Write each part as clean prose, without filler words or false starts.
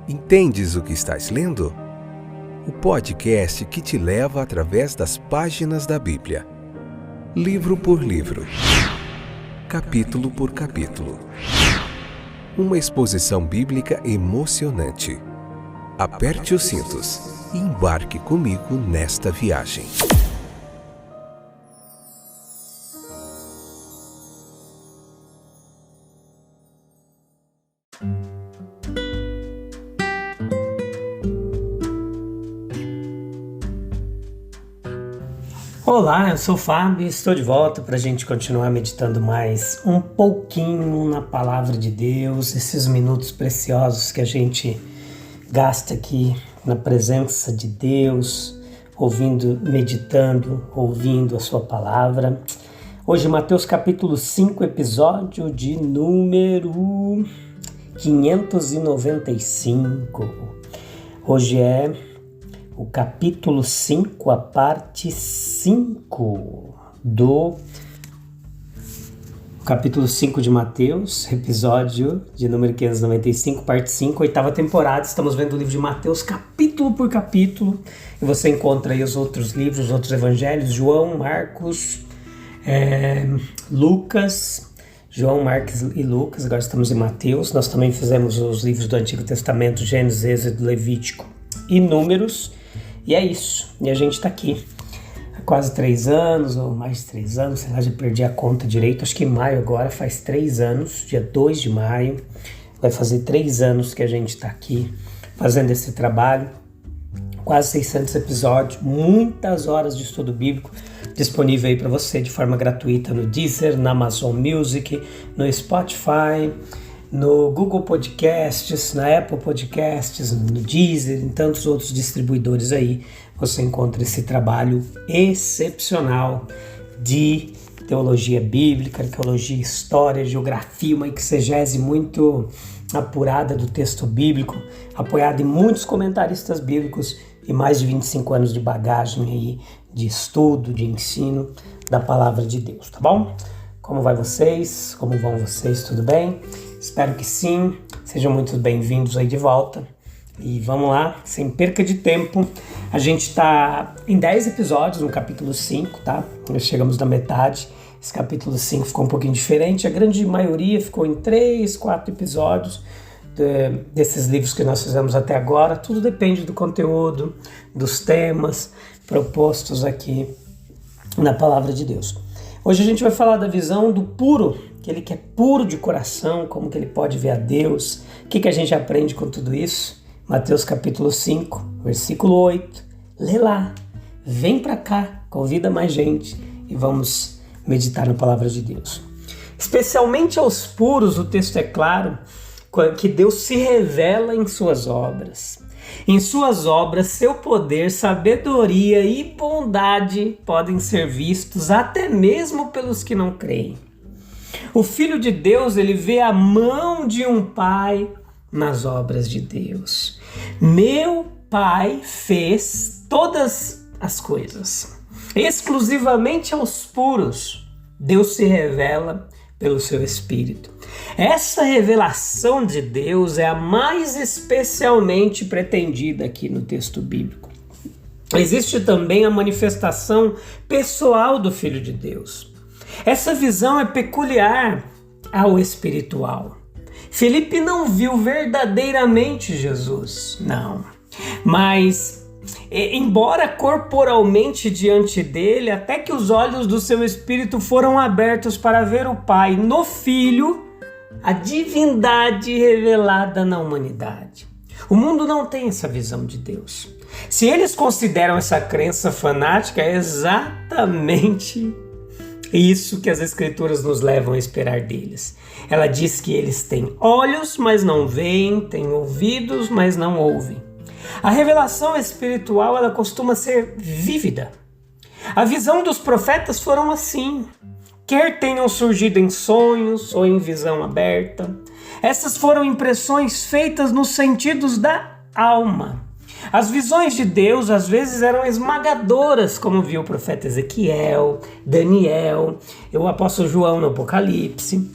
Entendes o que estás lendo? O podcast que te leva através das páginas da Bíblia, livro por livro, capítulo por capítulo. Uma exposição bíblica emocionante. Aperte os cintos e embarque comigo nesta viagem. Olá, eu sou o Fábio e estou de volta para a gente continuar meditando mais um pouquinho na Palavra de Deus, esses minutos preciosos que a gente gasta aqui na presença de Deus, meditando, ouvindo a sua Palavra. Hoje, Mateus capítulo 5, episódio de número 595. Hoje é o capítulo 5, a parte 5 do capítulo 5 de Mateus, episódio de número 595, parte 5, oitava temporada. Estamos vendo o livro de Mateus capítulo por capítulo, e você encontra aí os outros livros, os outros evangelhos, João, Marcos, Lucas, João, Marcos e Lucas. Agora estamos em Mateus. Nós também fizemos os livros do Antigo Testamento, Gênesis, Êxodo, Levítico e Números. E é isso, e a gente está aqui há quase 3 anos, ou mais de 3 anos, sei lá, já perdi a conta direito, acho que em maio agora faz 3 anos, dia 2 de maio, vai fazer 3 anos que a gente está aqui fazendo esse trabalho, quase 600 episódios, muitas horas de estudo bíblico disponível aí para você de forma gratuita no Deezer, na Amazon Music, no Spotify, no Google Podcasts, na Apple Podcasts, no Deezer, em tantos outros distribuidores aí, você encontra esse trabalho excepcional de teologia bíblica, arqueologia, história, geografia, uma exegese muito apurada do texto bíblico, apoiada em muitos comentaristas bíblicos e mais de 25 anos de bagagem aí, de estudo, de ensino da Palavra de Deus, tá bom? Como vai vocês? Como vão vocês? Tudo bem? Espero que sim. Sejam muito bem-vindos aí de volta. E vamos lá, sem perca de tempo. A gente está em 10 episódios no capítulo 5, tá? Nós chegamos na metade. Esse capítulo 5 ficou um pouquinho diferente. A grande maioria ficou em 3, 4 episódios desses livros que nós fizemos até agora. Tudo depende do conteúdo, dos temas propostos aqui na Palavra de Deus. Hoje a gente vai falar da visão do puro, aquele que é puro de coração, como que ele pode ver a Deus. O que a gente aprende com tudo isso? Mateus capítulo 5, versículo 8. Lê lá, vem para cá, convida mais gente e vamos meditar na palavra de Deus. Especialmente aos puros, o texto é claro, que Deus se revela em suas obras. Em suas obras, seu poder, sabedoria e bondade podem ser vistos até mesmo pelos que não creem. O Filho de Deus, ele vê a mão de um Pai nas obras de Deus. Meu Pai fez todas as coisas. Exclusivamente aos puros, Deus se revela pelo seu Espírito. Essa revelação de Deus é a mais especialmente pretendida aqui no texto bíblico. Existe também a manifestação pessoal do Filho de Deus. Essa visão é peculiar ao espiritual. Filipe não viu verdadeiramente Jesus, não. Mas, embora corporalmente diante dele, até que os olhos do seu espírito foram abertos para ver o Pai no Filho, a divindade revelada na humanidade. O mundo não tem essa visão de Deus. Se eles consideram essa crença fanática, é exatamente isso que as Escrituras nos levam a esperar deles. Ela diz que eles têm olhos, mas não veem, têm ouvidos, mas não ouvem. A revelação espiritual, ela costuma ser vívida. A visão dos profetas foram assim, quer tenham surgido em sonhos ou em visão aberta. Essas foram impressões feitas nos sentidos da alma. As visões de Deus às vezes eram esmagadoras, como viu o profeta Ezequiel, Daniel, o apóstolo João no Apocalipse.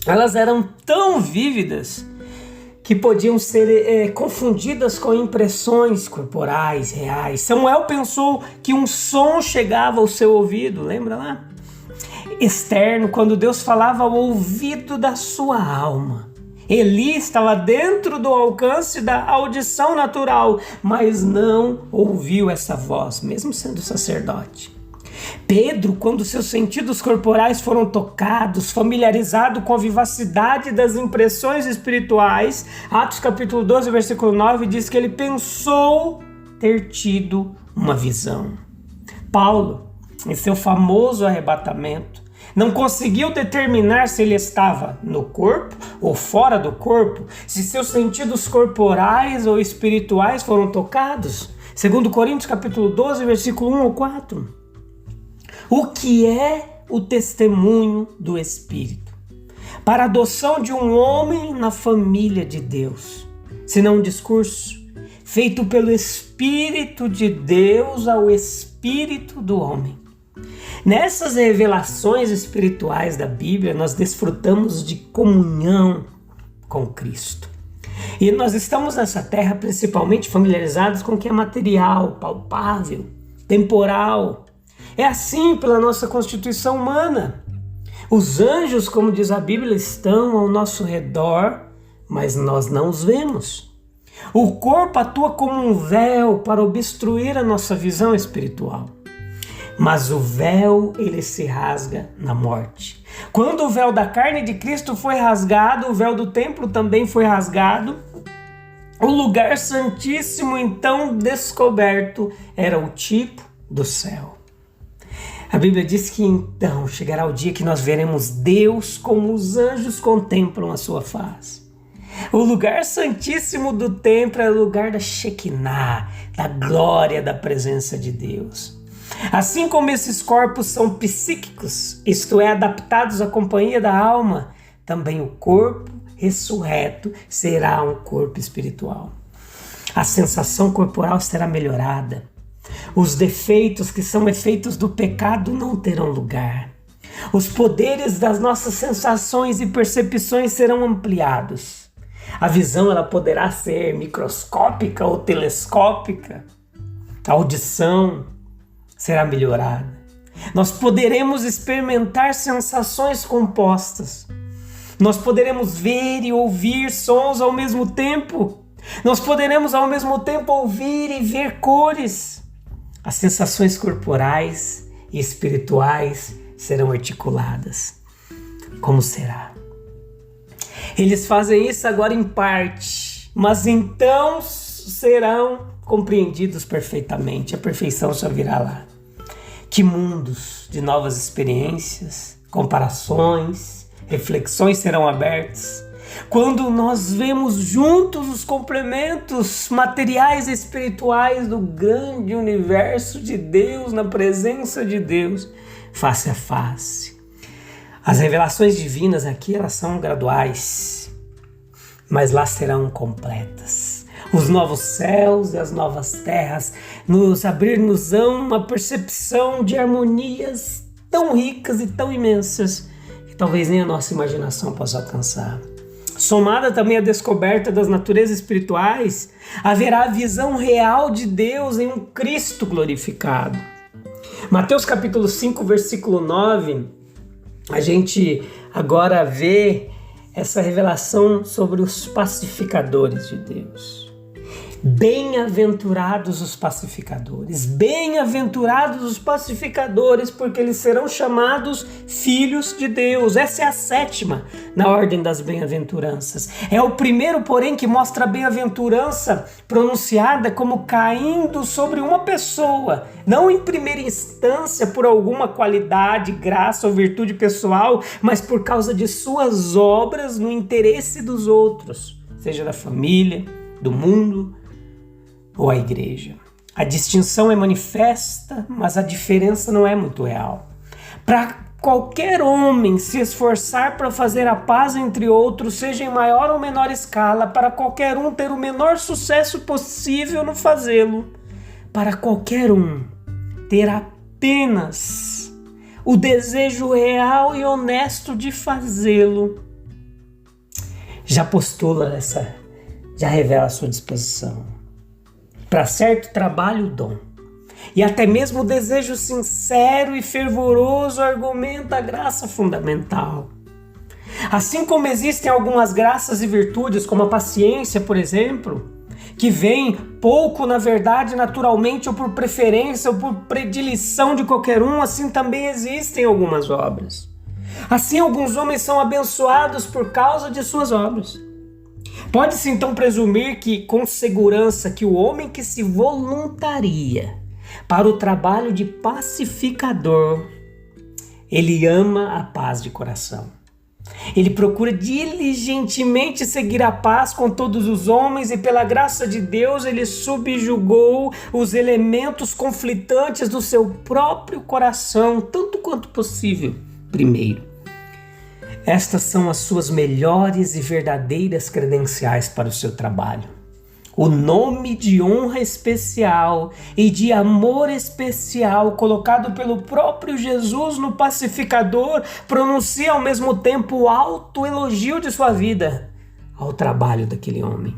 Elas eram tão vívidas que podiam ser confundidas com impressões corporais reais. Samuel pensou que um som chegava ao seu ouvido, lembra lá? Externo, quando Deus falava ao ouvido da sua alma. Eli estava dentro do alcance da audição natural, mas não ouviu essa voz, mesmo sendo sacerdote. Pedro, quando seus sentidos corporais foram tocados, familiarizado com a vivacidade das impressões espirituais, Atos capítulo 12, versículo 9, diz que ele pensou ter tido uma visão. Paulo, em seu famoso arrebatamento, não conseguiu determinar se ele estava no corpo ou fora do corpo, se seus sentidos corporais ou espirituais foram tocados. 2 Coríntios capítulo 12, versículo 1 ou 4. O que é o testemunho do Espírito? Para a adoção de um homem na família de Deus, senão um discurso feito pelo Espírito de Deus ao Espírito do homem. Nessas revelações espirituais da Bíblia, nós desfrutamos de comunhão com Cristo. E nós estamos nessa terra principalmente familiarizados com o que é material, palpável, temporal. É assim pela nossa constituição humana. Os anjos, como diz a Bíblia, estão ao nosso redor, mas nós não os vemos. O corpo atua como um véu para obstruir a nossa visão espiritual. Mas o véu, ele se rasga na morte. Quando o véu da carne de Cristo foi rasgado, o véu do templo também foi rasgado. O lugar santíssimo, então descoberto, era o tipo do céu. A Bíblia diz que então chegará o dia que nós veremos Deus como os anjos contemplam a sua face. O lugar santíssimo do templo é o lugar da Shekinah, da glória da presença de Deus. Assim como esses corpos são psíquicos, isto é, adaptados à companhia da alma, também o corpo ressurreto será um corpo espiritual. A sensação corporal será melhorada. Os defeitos que são efeitos do pecado não terão lugar. Os poderes das nossas sensações e percepções serão ampliados. A visão ela poderá ser microscópica ou telescópica. A audição será melhorada. Nós poderemos experimentar sensações compostas. Nós poderemos ver e ouvir sons ao mesmo tempo. Nós poderemos ao mesmo tempo ouvir e ver cores. As sensações corporais e espirituais serão articuladas. Como será? Eles fazem isso agora em parte, mas então serão compreendidos perfeitamente. A perfeição só virá lá. Que mundos de novas experiências, comparações, reflexões serão abertos. Quando nós vemos juntos os complementos materiais e espirituais do grande universo de Deus, na presença de Deus, face a face. As revelações divinas aqui, elas são graduais, mas lá serão completas. Os novos céus e as novas terras nos abrir-nos-ão uma percepção de harmonias tão ricas e tão imensas que talvez nem a nossa imaginação possa alcançar. Somada também à descoberta das naturezas espirituais, haverá a visão real de Deus em um Cristo glorificado. Mateus capítulo 5, versículo 9, a gente agora vê essa revelação sobre os pacificadores de Deus. Bem-aventurados os pacificadores, bem-aventurados os pacificadores, porque eles serão chamados filhos de Deus. Essa é a sétima na ordem das bem-aventuranças. É o primeiro, porém, que mostra a bem-aventurança pronunciada como caindo sobre uma pessoa, não em primeira instância por alguma qualidade, graça ou virtude pessoal, mas por causa de suas obras no interesse dos outros, seja da família, do mundo ou a igreja. A distinção é manifesta, mas a diferença não é muito real. Para qualquer homem se esforçar para fazer a paz entre outros, seja em maior ou menor escala, para qualquer um ter o menor sucesso possível no fazê-lo, para qualquer um ter apenas o desejo real e honesto de fazê-lo, já postula já revela a sua disposição. Para certo trabalho, dom. E até mesmo o desejo sincero e fervoroso argumenta a graça fundamental. Assim como existem algumas graças e virtudes, como a paciência, por exemplo, que vem pouco, na verdade, naturalmente, ou por preferência, ou por predileção de qualquer um, assim também existem algumas obras. Assim, alguns homens são abençoados por causa de suas obras. Pode-se então presumir que, com segurança, que o homem que se voluntaria para o trabalho de pacificador, ele ama a paz de coração. Ele procura diligentemente seguir a paz com todos os homens e, pela graça de Deus, ele subjugou os elementos conflitantes do seu próprio coração, tanto quanto possível, primeiro. Estas são as suas melhores e verdadeiras credenciais para o seu trabalho. O nome de honra especial e de amor especial colocado pelo próprio Jesus no pacificador pronuncia ao mesmo tempo o alto elogio de sua vida ao trabalho daquele homem.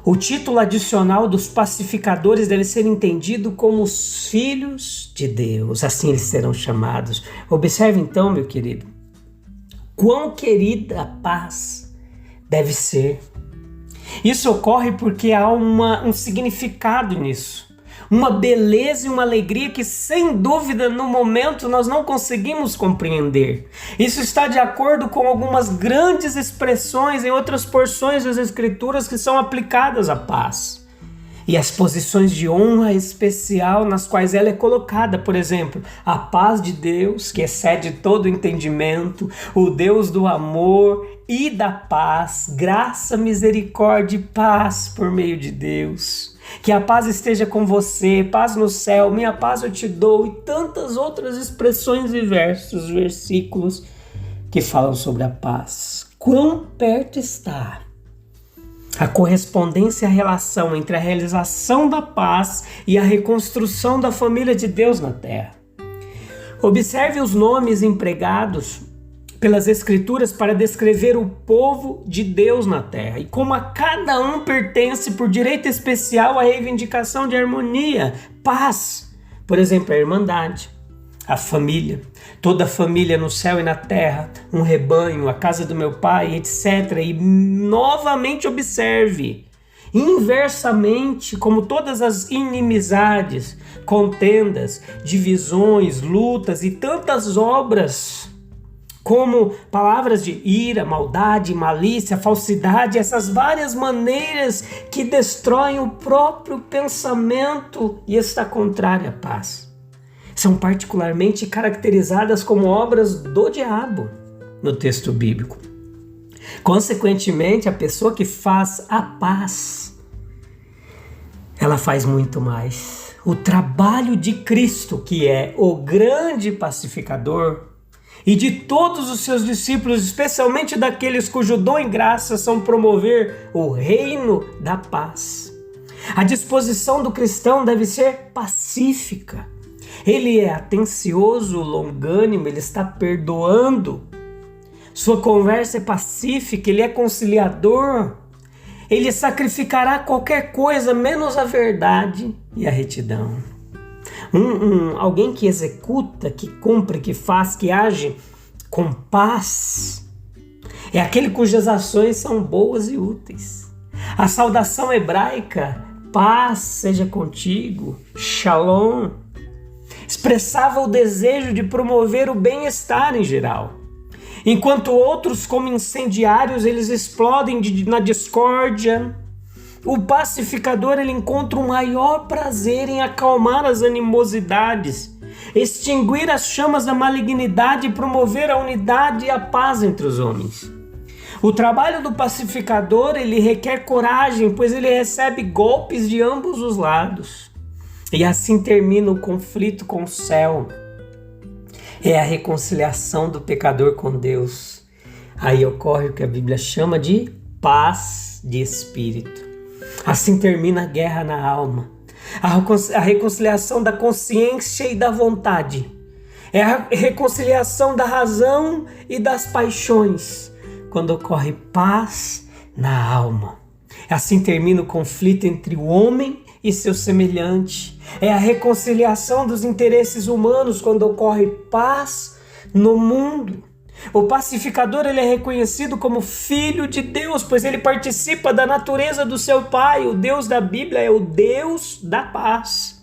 O título adicional dos pacificadores deve ser entendido como os filhos de Deus, assim eles serão chamados. Observe então, meu querido, quão querida a paz deve ser. Isso ocorre porque há um significado nisso, uma beleza e uma alegria que, sem dúvida, no momento nós não conseguimos compreender. Isso está de acordo com algumas grandes expressões em outras porções das Escrituras que são aplicadas à paz. E as posições de honra especial nas quais ela é colocada, por exemplo, a paz de Deus, que excede todo entendimento, o Deus do amor e da paz, graça, misericórdia e paz por meio de Deus. Que a paz esteja com você, paz no céu, minha paz eu te dou, e tantas outras expressões e versículos que falam sobre a paz. Quão perto está a correspondência e a relação entre a realização da paz e a reconstrução da família de Deus na terra. Observe os nomes empregados pelas Escrituras para descrever o povo de Deus na terra e como a cada um pertence por direito especial a reivindicação de harmonia, paz. Por exemplo, a irmandade, a família, toda a família no céu e na terra, um rebanho, a casa do meu pai, etc. E novamente observe, inversamente, como todas as inimizades, contendas, divisões, lutas e tantas obras, como palavras de ira, maldade, malícia, falsidade, essas várias maneiras que destroem o próprio pensamento e está contrária à paz. São particularmente caracterizadas como obras do diabo no texto bíblico. Consequentemente, a pessoa que faz a paz, ela faz muito mais. O trabalho de Cristo, que é o grande pacificador, e de todos os seus discípulos, especialmente daqueles cujo dom e graça são promover o reino da paz. A disposição do cristão deve ser pacífica. Ele é atencioso, longânimo, ele está perdoando. Sua conversa é pacífica, ele é conciliador. Ele sacrificará qualquer coisa, menos a verdade e a retidão. Alguém que executa, que cumpre, que faz, que age com paz, é aquele cujas ações são boas e úteis. A saudação hebraica, paz seja contigo, shalom, expressava o desejo de promover o bem-estar em geral. Enquanto outros, como incendiários, eles explodem na discórdia, o pacificador ele encontra o maior prazer em acalmar as animosidades, extinguir as chamas da malignidade e promover a unidade e a paz entre os homens. O trabalho do pacificador ele requer coragem, pois ele recebe golpes de ambos os lados. E assim termina o conflito com o céu. É a reconciliação do pecador com Deus. Aí ocorre o que a Bíblia chama de paz de espírito. Assim termina a guerra na alma. A reconciliação da consciência e da vontade. É a reconciliação da razão e das paixões. Quando ocorre paz na alma. Assim termina o conflito entre o homem e seu semelhante. É a reconciliação dos interesses humanos quando ocorre paz no mundo. O pacificador ele é reconhecido como filho de Deus, pois ele participa da natureza do seu Pai. O Deus da Bíblia é o Deus da paz.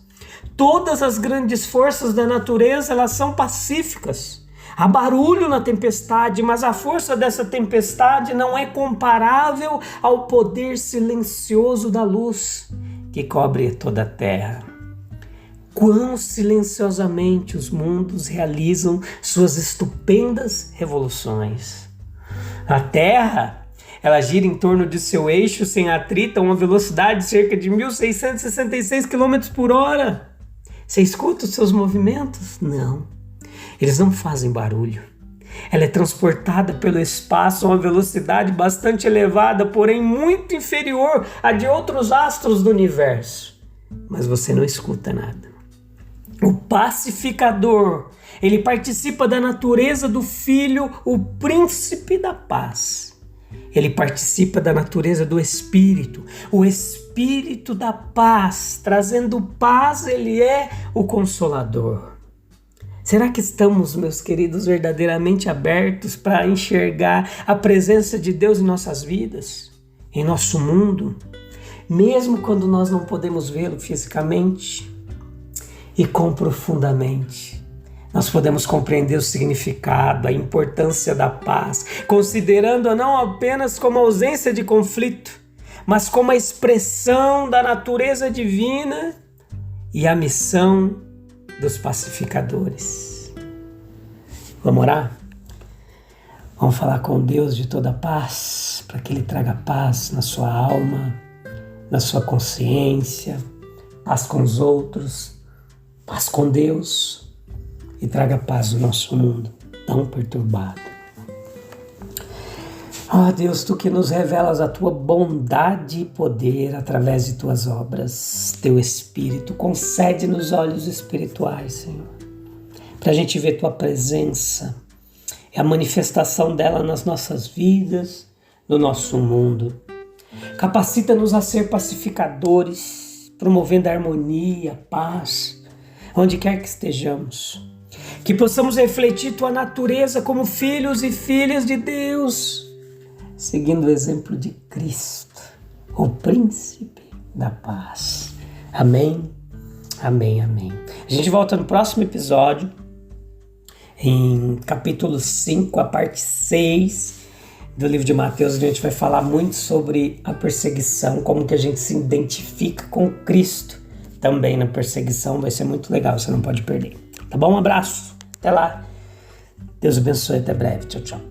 Todas as grandes forças da natureza elas são pacíficas. Há barulho na tempestade, mas a força dessa tempestade não é comparável ao poder silencioso da luz que cobre toda a terra. Quão silenciosamente os mundos realizam suas estupendas revoluções. A Terra, ela gira em torno de seu eixo sem atrito a uma velocidade de cerca de 1.666 km por hora. Você escuta os seus movimentos? Não. Eles não fazem barulho. Ela é transportada pelo espaço a uma velocidade bastante elevada, porém muito inferior à de outros astros do universo. Mas você não escuta nada. O pacificador, ele participa da natureza do Filho, o príncipe da paz. Ele participa da natureza do Espírito, o Espírito da paz, trazendo paz, ele é o Consolador. Será que estamos, meus queridos, verdadeiramente abertos para enxergar a presença de Deus em nossas vidas, em nosso mundo, mesmo quando nós não podemos vê-lo fisicamente? E quão profundamente nós podemos compreender o significado, a importância da paz, considerando-a não apenas como ausência de conflito, mas como a expressão da natureza divina e a missão dos pacificadores. Vamos orar? Vamos falar com Deus de toda paz, para que Ele traga paz na sua alma, na sua consciência, paz com os outros, paz com Deus e traga paz no nosso mundo tão perturbado. Ó Deus, Tu que nos revelas a Tua bondade e poder através de Tuas obras, Teu Espírito, concede-nos olhos espirituais, Senhor, para a gente ver Tua presença, é a manifestação dela nas nossas vidas, no nosso mundo. Capacita-nos a ser pacificadores, promovendo a harmonia, a paz, onde quer que estejamos. Que possamos refletir Tua natureza como filhos e filhas de Deus, seguindo o exemplo de Cristo, o príncipe da paz. Amém, amém, amém. A gente volta no próximo episódio, em capítulo 5, a parte 6 do livro de Mateus. A gente vai falar muito sobre a perseguição, como que a gente se identifica com Cristo também na perseguição. Vai ser muito legal, você não pode perder. Tá bom? Um abraço, até lá. Deus abençoe, até breve. Tchau, tchau.